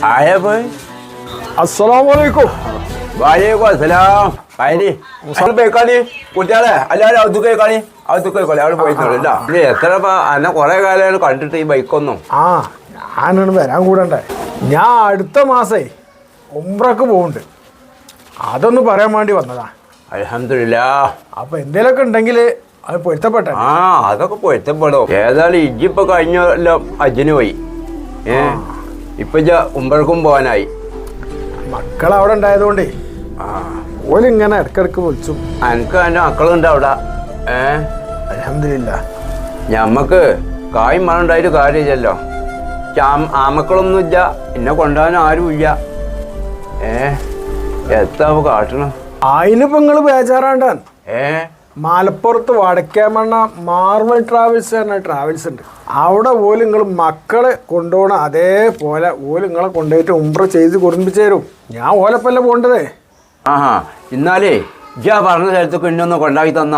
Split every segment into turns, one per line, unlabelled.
आया भाई
अस्सलामुअलैकुम
वालेकुम अस्सलाम കാരി അത് പോയിക്കാണി കുട്ടികളെ എല്ലാവരും അത് പോയിക്കോളി അവിടെ പോയിട്ടുള്ള എത്ര അന്നെ കുറെ കാലമാണ് കണ്ടിട്ട് ഈ ബൈക്കൊന്നും
ഞാനാണ് വരാൻ കൂടണ്ടേ ഞാൻ അടുത്ത മാസേ ഉംറക്ക് പോകുന്നുണ്ട് അതൊന്ന് പറയാൻ വേണ്ടി വന്നതാ
അൽഹംദുലില്ലാ
അപ്പൊ എന്തേലൊക്കെ ഉണ്ടെങ്കിൽ അത് പൊരുത്തപ്പെട്ട
അതൊക്കെ പൊരുത്തപ്പെടും ഏതായാലും ഇജ്ജിപ്പൊ കഴിഞ്ഞല്ലോ അജ്ജിന് പോയി ഇപ്പൊ ഉംറക്കും പോകാനായി
മക്കൾ അവിടെ ഉണ്ടായതുകൊണ്ടേ ഓലിങ്ങനെ ഇടക്കിടക്ക് വിളിച്ചു
എനിക്ക് എൻ്റെ മക്കളുണ്ട് അവിടെ
അൽഹംദുലില്ലാ
ഞമ്മക്ക് കായും മണം ഉണ്ടായിട്ട് കാര്യമില്ലല്ലോ ആമക്കളൊന്നും ഇല്ല എന്നെ കൊണ്ടുപോകാൻ ആരുമില്ല എത്താ കാട്ടണം
അതിനിപ്പോ നിങ്ങള് ബേജാറാണ്ടാൻ മലപ്പുറത്ത് വടക്കേമണ്ണ മാർവൽ ട്രാവൽസ് പറഞ്ഞ ട്രാവൽസ് ഉണ്ട് അവിടെ പോലും നിങ്ങൾ മക്കളെ കൊണ്ടുപോകണം അതേപോലെ ഓല് നിങ്ങളെ കൊണ്ടുപോയിട്ട് ഉംറ ചെയ്ത് കൊടുപ്പിച്ചു തരും ഞാൻ ഓലപ്പല്ല പോണ്ടതേ
ഇന്നാലേ ഇജ്ജാ പറഞ്ഞ സ്ഥലത്തൊക്കെ ഇന്നൊന്ന് കൊണ്ടാക്കി തന്ന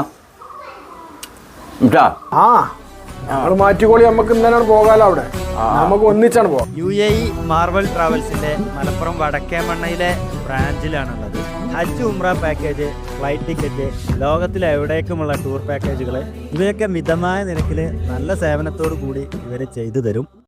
ഞങ്ങൾ മാറ്റിക്കോളി നമുക്ക് ഇന്നലെയാണ് പോകാലോ അവിടെ നമുക്ക് ഒന്നിച്ചാണ് പോകാം
UAE മാർവൽ ട്രാവൽസിന്റെ മലപ്പുറം വടക്കേമണ്ണയിലെ ബ്രാഞ്ചിലാണുള്ളത് ഹജ്ജ് ഉംറ പാക്കേജ് ഫ്ലൈറ്റ് ടിക്കറ്റ് ലോകത്തിലെ എവിടേക്കുമുള്ള ടൂർ പാക്കേജുകൾ ഇവയൊക്കെ മിതമായ നിരക്കിൽ നല്ല സേവനത്തോടു കൂടി ഇവർ ചെയ്തു തരും